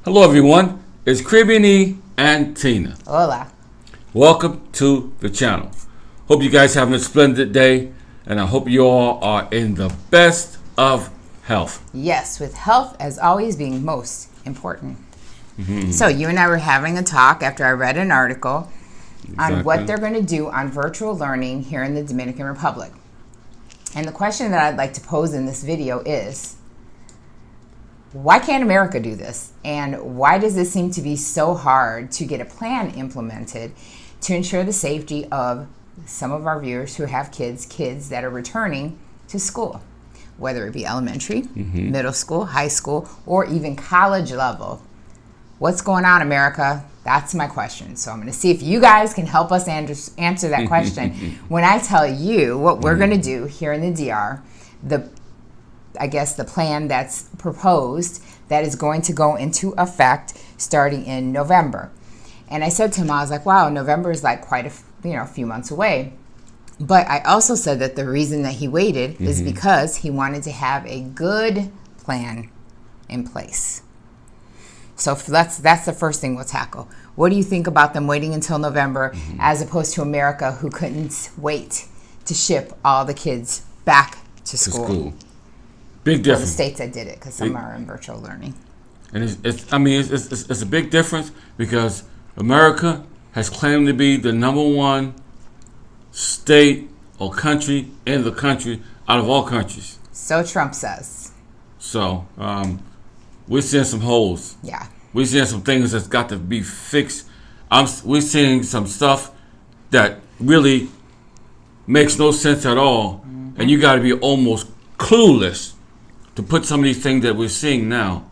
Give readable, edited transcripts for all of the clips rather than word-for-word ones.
Hello everyone, it's Caribbean E and Tina. Hola. Welcome to the channel. Hope you guys having a splendid day, and I hope you all are in the best of health. Yes, with health as always being most important. So you and I were having a talk after I read an article on what they're going to do on virtual learning here in the Dominican Republic. And the question that I'd like to pose in this video is, why can't America do this? And why does it seem to be so hard to get a plan implemented to ensure the safety of some of our viewers who have kids that are returning to school, whether it be elementary, middle school, high school, or even college level? What's going on, America? That's my question. So I'm going to see if you guys can help us answer that question when I tell you what we're going to do here in the DR, the plan that's proposed that is going to go into effect starting in November. And I said to him, I was like, wow, November is like quite a few months away. But I also said that the reason that he waited is because he wanted to have a good plan in place. So that's the first thing we'll tackle. What do you think about them waiting until November as opposed to America, who couldn't wait to ship all the kids back to school? Big difference. The states that did it, because some are in virtual learning. And it's a big difference because America has claimed to be the number one state or country in the country out of all countries. So Trump says. So we're seeing some holes. Yeah. We're seeing some things that's got to be fixed. We're seeing some stuff that really makes no sense at all. And you got to be almost clueless to put some of these things that we're seeing now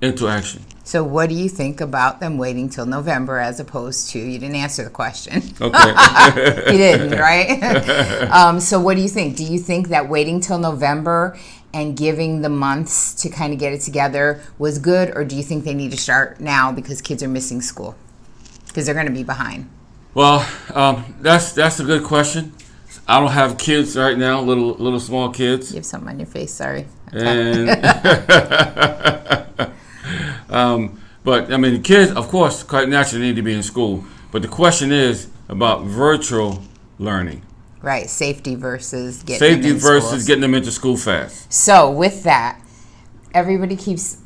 into action. So what do you think about them waiting till November as opposed to, you didn't answer the question. Okay. You didn't, right? So what do you think? Do you think that waiting till November and giving the months to kind of get it together was good, or do you think they need to start now because kids are missing school? Because they're going to be behind. Well, that's a good question. I don't have kids right now, little small kids. You have something on your face, sorry. And but I mean, the kids, of course, quite naturally need to be in school. But the question is about virtual learning. Right, safety versus getting them into school fast. So with that, everybody keeps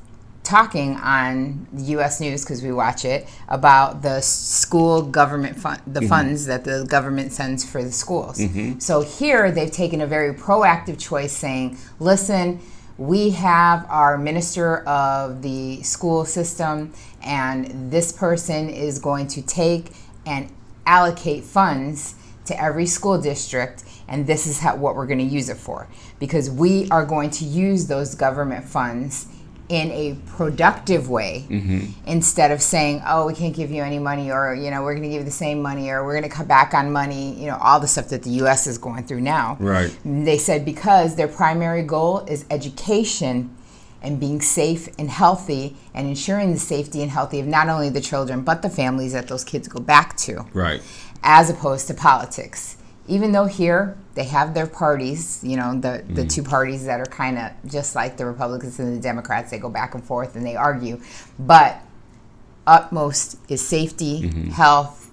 talking on U.S. News, because we watch it, about the school government fund, the funds that the government sends for the schools. So here they've taken a very proactive choice, saying, listen, we have our minister of the school system, and this person is going to take and allocate funds to every school district, and this is what we're going to use it for, because we are going to use those government funds in a productive way, instead of saying, oh, we can't give you any money, or we're going to give you the same money, or we're going to cut back on money, all the stuff that the U.S. is going through now. Right. They said because their primary goal is education and being safe and healthy, and ensuring the safety and healthy of not only the children but the families that those kids go back to. Right. As opposed to politics. Even though here they have their parties, the two parties that are kind of just like the Republicans and the Democrats, they go back and forth and they argue. But utmost is safety, health,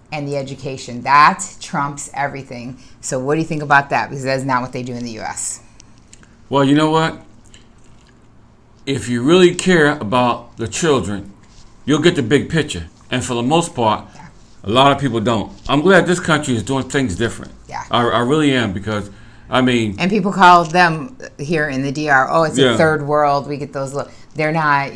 and the education. That trumps everything. So what do you think about that? Because that's not what they do in the U.S. Well, you know what? If you really care about the children, you'll get the big picture. And for the most part, a lot of people don't. I'm glad this country is doing things different. Yeah. I really am, because, And people call them here in the DR, oh, it's a third world. We get those, they're not,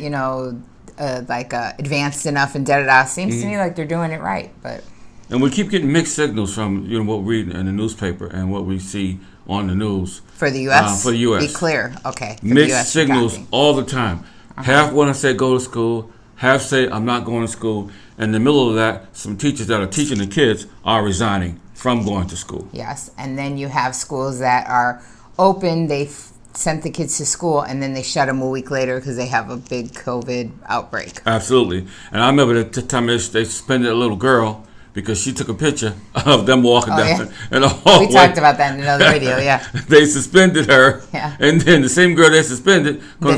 advanced enough and da-da-da. Seems to me like they're doing it right, but. And we keep getting mixed signals from, what we read in the newspaper and what we see on the news. For the U.S.? For the U.S. Be clear. Okay. For mixed the US, signals all the time. Half want to say go to school, half say I'm not going to school. In the middle of that, some teachers that are teaching the kids are resigning from going to school. Yes, and then you have schools that are open, they've sent the kids to school, and then they shut them a week later because they have a big COVID outbreak. Absolutely. And I remember the time they suspended a little girl because she took a picture of them walking down yeah. in the hallway. We talked about that in another video, yeah. They suspended her, and then the same girl they suspended, the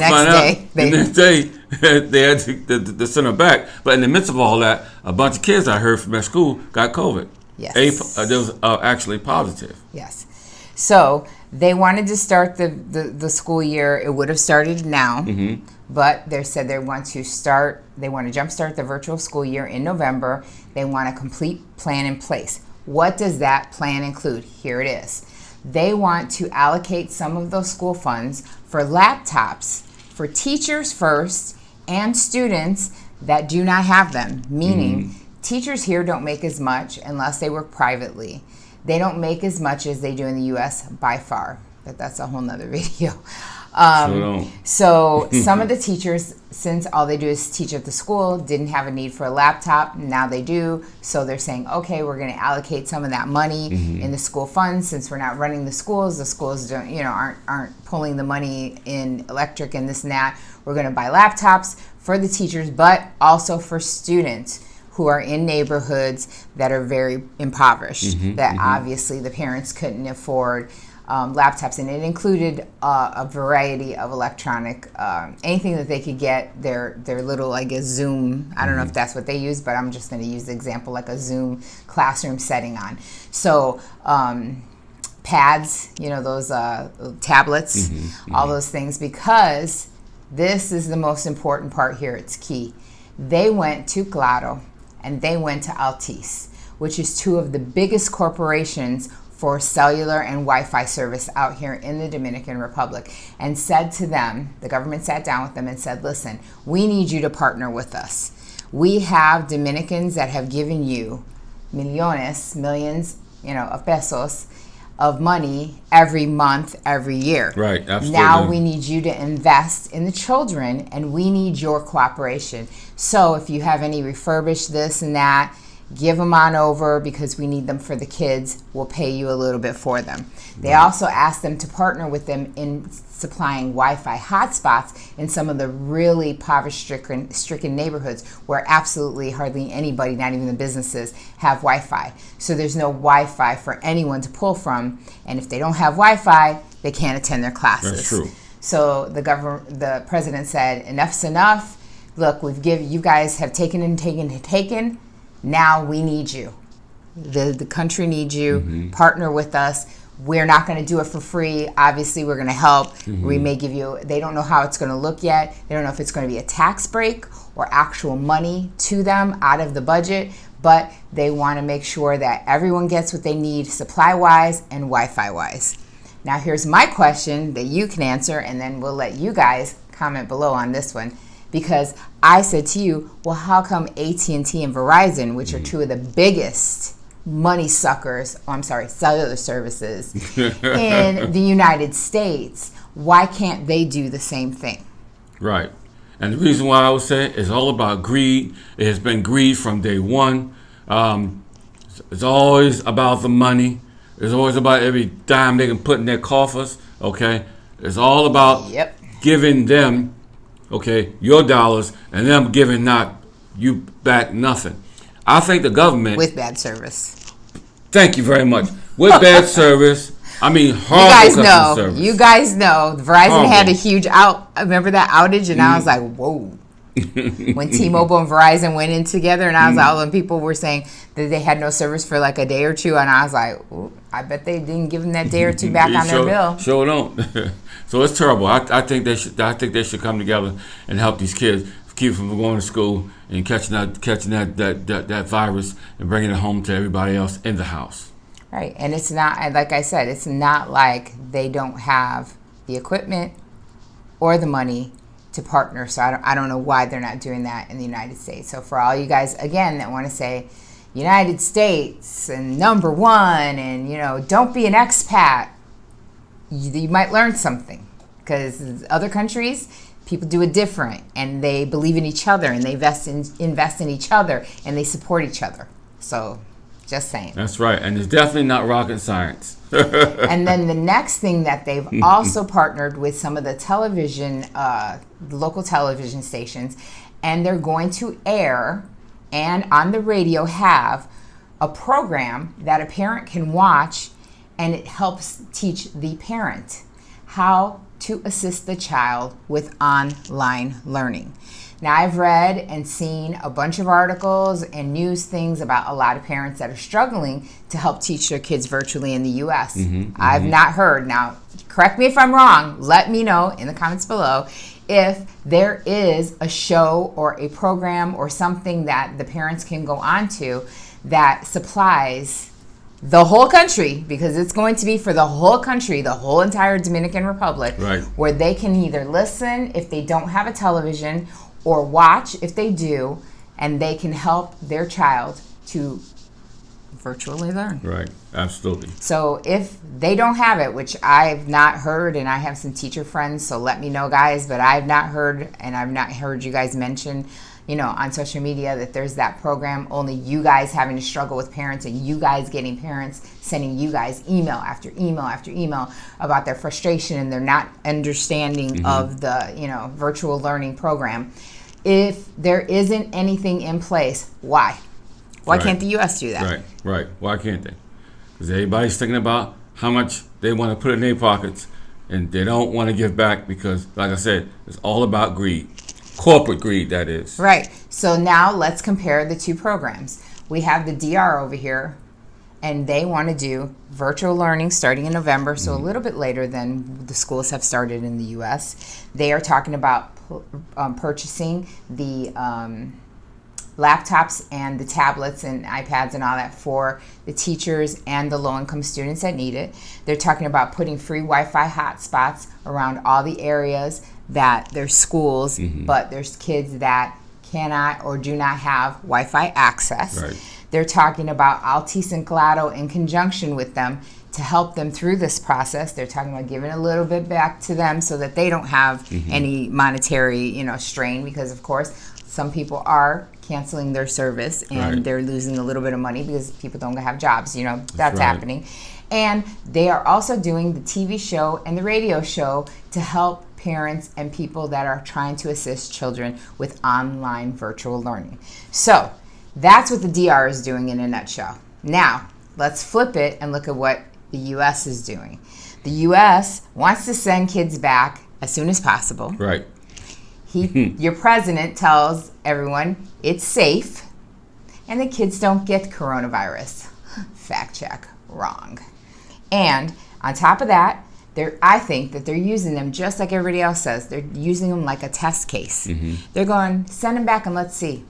next day, they had to send her back. But in the midst of all that, a bunch of kids I heard from that school got COVID. Yes. They was actually positive. Yes. So they wanted to start the school year. It would have started now, but they said they want to jumpstart the virtual school year in November. They want a complete plan in place. What does that plan include? Here it is. They want to allocate some of those school funds for laptops for teachers first and students that do not have them, meaning teachers here don't make as much unless they work privately. They don't make as much as they do in the U.S. by far, but that's a whole nother video. So some of the teachers, since all they do is teach at the school, didn't have a need for a laptop. Now they do. So they're saying, okay, we're going to allocate some of that money in the school funds. Since we're not running the schools don't, aren't pulling the money in electric and this and that. We're going to buy laptops for the teachers, but also for students who are in neighborhoods that are very impoverished, that obviously the parents couldn't afford laptops. And it included a variety of electronic, anything that they could get, their little, I guess, Zoom, I don't know if that's what they use, but I'm just going to use the example, like a Zoom classroom setting on. So pads, those tablets, all those things, because this is the most important part here. It's key. They went to Claro and they went to Altice, which is two of the biggest corporations for cellular and Wi-Fi service out here in the Dominican Republic, and said to them, the government sat down with them and said, listen, we need you to partner with us. We have Dominicans that have given you millions of pesos of money every month, every year. Right, absolutely. Now we need you to invest in the children, and we need your cooperation. So if you have any refurbished this and that, give them on over because we need them for the kids. We'll pay you a little bit for them. They also asked them to partner with them in supplying Wi-Fi hotspots in some of the really poverty-stricken neighborhoods where absolutely hardly anybody, not even the businesses, have Wi-Fi. So there's no Wi-Fi for anyone to pull from, and if they don't have Wi-Fi, they can't attend their classes. That's true. So the president said, enough's enough. Look, you guys have taken. Now we need you. The country needs you. Partner with us. We're not going to do it for free. Obviously, we're going to help. We may give you, they don't know how it's going to look yet. They don't know if it's going to be a tax break or actual money to them out of the budget, but they want to make sure that everyone gets what they need supply-wise and Wi-Fi-wise. Now, here's my question that you can answer, and then we'll let you guys comment below on this one. Because I said to you, well, how come AT&T and Verizon, which are two of the biggest money suckers, cellular services in the United States, why can't they do the same thing? Right. And the reason why I would say it's all about greed. It has been greed from day one. It's always about the money. It's always about every dime they can put in their coffers. Okay. It's all about giving them your dollars, and them giving not you back nothing. I think the government with bad service. Thank you very much. With bad service, I mean horrible customer service. You guys know, Verizon had a huge remember that outage, and I was like, whoa. When T-Mobile and Verizon went in together, and I was like, when people were saying that they had no service for like a day or two, and I was like, ooh, I bet they didn't give them that day or two back on their bill. Sure don't. So it's terrible. I think they should come together and help these kids, keep them from going to school and catching that virus and bringing it home to everybody else in the house. Right, and it's not, like I said, it's not like they don't have the equipment or the money to partner. So I don't know why they're not doing that in the United States. So for all you guys, again, that want to say United States and number one and, don't be an expat, you might learn something, because other countries, people do it different, and they believe in each other, and they invest in each other, and they support each other. So just saying. That's right, and it's definitely not rocket science. And then the next thing that they've also partnered with some of the television, local television stations, and they're going to air and on the radio have a program that a parent can watch, and it helps teach the parent how to assist the child with online learning. Now, I've read and seen a bunch of articles and news things about a lot of parents that are struggling to help teach their kids virtually in the U.S. I've not heard. Now, correct me if I'm wrong. Let me know in the comments below if there is a show or a program or something that the parents can go on to that supplies the whole country, because it's going to be for the whole country, the whole entire Dominican Republic, right, where they can either listen if they don't have a television or watch if they do, and they can help their child to virtually learn. Right, absolutely. So if they don't have it, which I've not heard, and I have some teacher friends, so let me know, guys, but I've not heard, and I've not heard you guys mention, on social media that there's that program, only you guys having to struggle with parents and you guys getting parents sending you guys email after email after email about their frustration and their not understanding of the, virtual learning program. If there isn't anything in place, why? Why can't the U.S. do that? Right. Why can't they? Because everybody's thinking about how much they want to put in their pockets, and they don't want to give back because, like I said, it's all about greed. Corporate greed, that is. Right. So now let's compare the two programs. We have the DR over here, and they want to do virtual learning starting in November, so a little bit later than the schools have started in the U.S. They are talking about purchasing the laptops and the tablets and iPads and all that for the teachers and the low-income students that need it. They're talking about putting free Wi-Fi hotspots around all the areas that there's schools, but there's kids that cannot or do not have Wi-Fi access. Right. They're talking about Altice and Claro in conjunction with them to help them through this process. They're talking about giving a little bit back to them so that they don't have any monetary, strain, because of course some people are canceling their service and they're losing a little bit of money because people don't have jobs. That's happening. And they are also doing the TV show and the radio show to help parents and people that are trying to assist children with online virtual learning. So that's what the DR is doing in a nutshell. Now, let's flip it and look at what the U.S. is doing. The U.S. wants to send kids back as soon as possible. Right. Your president tells everyone it's safe and the kids don't get coronavirus. Fact check, wrong. And on top of that, I think that they're using them just like everybody else says. They're using them like a test case. They're going, send them back and let's see.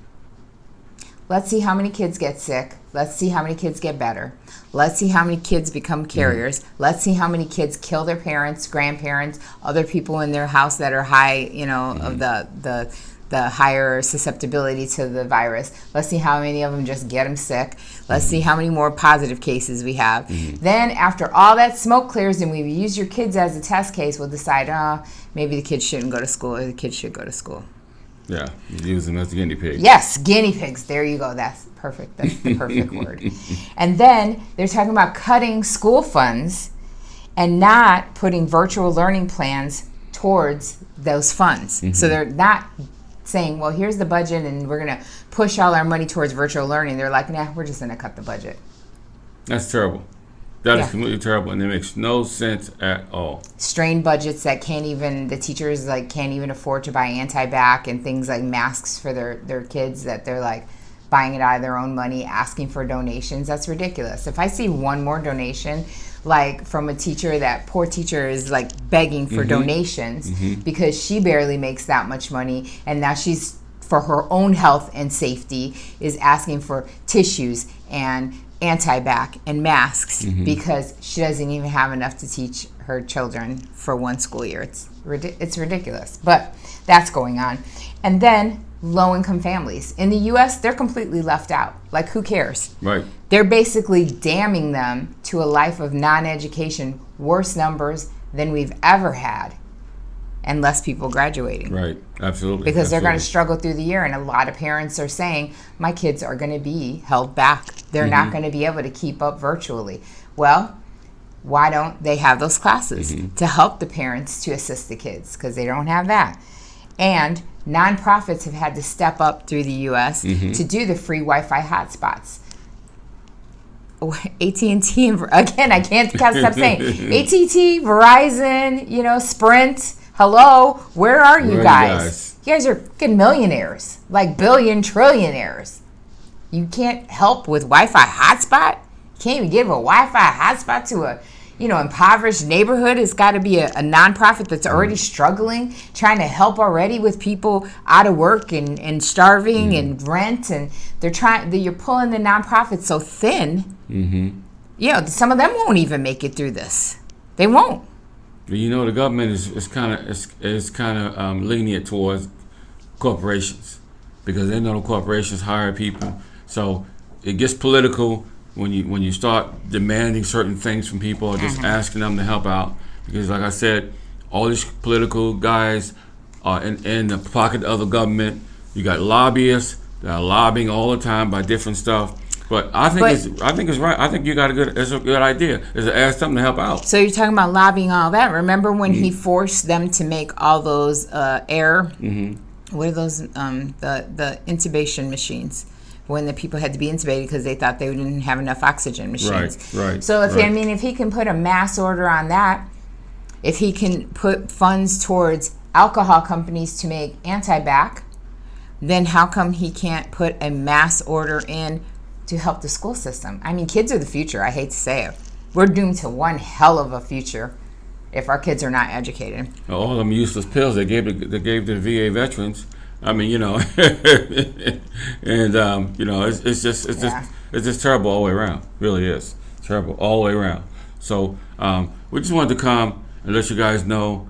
Let's see how many kids get sick. Let's see how many kids get better. Let's see how many kids become carriers. Let's see how many kids kill their parents, grandparents, other people in their house that are high, of the higher susceptibility to the virus. Let's see how many of them just get them sick. Let's see how many more positive cases we have. Then after all that smoke clears and we've used your kids as a test case, we'll decide, maybe the kids shouldn't go to school or the kids should go to school. Yeah, you use them as guinea pigs. Yes, guinea pigs. There you go. That's perfect. That's the perfect word. And then they're talking about cutting school funds and not putting virtual learning plans towards those funds. So they're not saying, well, here's the budget and we're going to push all our money towards virtual learning. They're like, nah, we're just going to cut the budget. That's terrible. That is completely terrible, and it makes no sense at all. Strained budgets that the teachers can't even afford to buy anti-bac and things like masks for their kids, that they're like buying it out of their own money, asking for donations. That's ridiculous. If I see one more donation, like from a teacher, that poor teacher is like begging for donations because she barely makes that much money, and now she's, for her own health and safety, is asking for tissues and anti-bac and masks because she doesn't even have enough to teach her children for one school year. It's ridiculous, but that's going on. And then low-income families. In the U.S., they're completely left out. Like, who cares? Right. They're basically damning them to a life of non-education, worse numbers than we've ever had, and less people graduating. Right, absolutely. Because they're going to struggle through the year, and a lot of parents are saying, my kids are going to be held back. They're not going to be able to keep up virtually. Well, why don't they have those classes to help the parents to assist the kids? Because they don't have that. And nonprofits have had to step up through the U.S. to do the free Wi-Fi hotspots. AT&T, and again, I can't stop saying AT&T, Verizon, Sprint. Hello, where are you guys? You guys are fucking millionaires, like billion trillionaires. You can't help with Wi-Fi hotspot? You can't even give a Wi-Fi hotspot to a impoverished neighborhood. It's got to be a nonprofit that's already struggling, trying to help already with people out of work and starving and rent, and you're pulling the nonprofits so thin. Some of them won't even make it through this. They won't. The government is kind of lenient towards corporations because they know the corporations hire people, so it gets political when you start demanding certain things from people or just asking them to help out, because like I said, all these political guys are in the pocket of the government. You got lobbyists that are lobbying all the time by different stuff. But I think it's right. I think it's a good idea is to ask them to help out. So you're talking about lobbying all that. Remember when he forced them to make all those air what are those the intubation machines? When the people had to be intubated because they thought they didn't have enough oxygen machines. Right. So if he can put a mass order on that, if he can put funds towards alcohol companies to make anti-bac, then how come he can't put a mass order in to help the school system? I mean, kids are the future. I hate to say it. We're doomed to one hell of a future if our kids are not educated. All them useless pills they gave the VA veterans. I mean, and it's just terrible all the way around. It really is terrible all the way around. So we just wanted to come and let you guys know.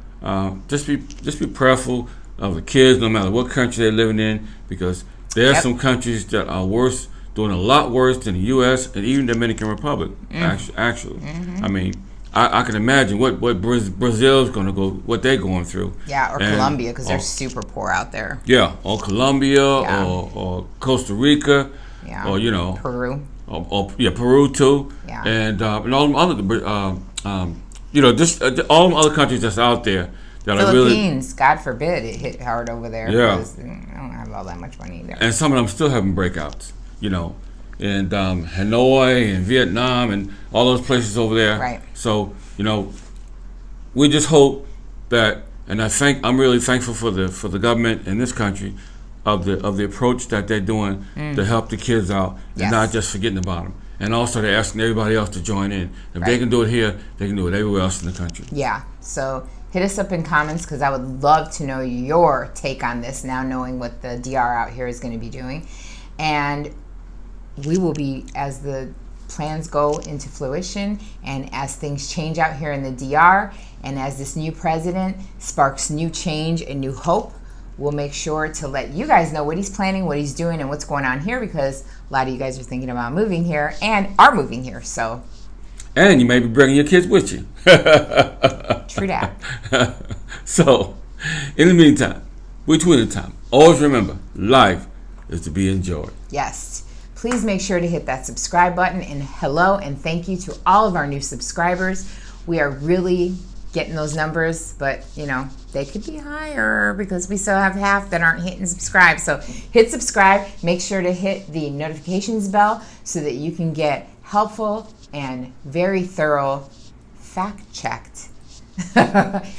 Just be prayerful of the kids, no matter what country they're living in, because there are some countries that are worse, doing a lot worse than the U.S. and even Dominican Republic. Actually, I mean. I can imagine what Brazil's going to go, what they're going through. Yeah, or Colombia, because they're super poor out there. Yeah, or Colombia, or Costa Rica, or Peru. Or Peru too. Yeah. And all them other, just all them other countries that's out there that are really. Philippines, God forbid, it hit hard over there. Yeah. Because they don't have all that much money there. And some of them still having breakouts, and Hanoi and Vietnam and all those places over there. Right. So we just hope that, and I'm really thankful for the government in this country of the approach that they're doing to help the kids out and not just forgetting about them. And also they're asking everybody else to join in. If they can do it here, they can do it everywhere else in the country. Yeah. So hit us up in comments because I would love to know your take on this now, knowing what the DR out here is going to be doing, and we will be, as the plans go into fruition and as things change out here in the DR and as this new president sparks new change and new hope, we'll make sure to let you guys know what he's planning, what he's doing, and what's going on here, because a lot of you guys are thinking about moving here and are moving here. So, and you may be bringing your kids with you. True that. So, in the meantime, between the time, always remember, life is to be enjoyed. Yes. Please make sure to hit that subscribe button, and hello and thank you to all of our new subscribers. We are really getting those numbers, but they could be higher because we still have half that aren't hitting subscribe. So hit subscribe, make sure to hit the notifications bell so that you can get helpful and very thorough fact-checked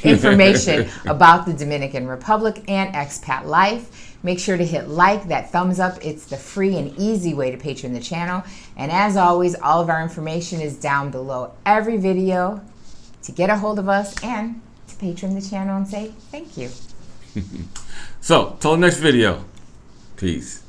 information about the Dominican Republic and expat life. Make sure to hit like, that thumbs up. It's the free and easy way to patron the channel. And as always, all of our information is down below every video to get a hold of us and to patron the channel and say thank you. So, till the next video. Peace.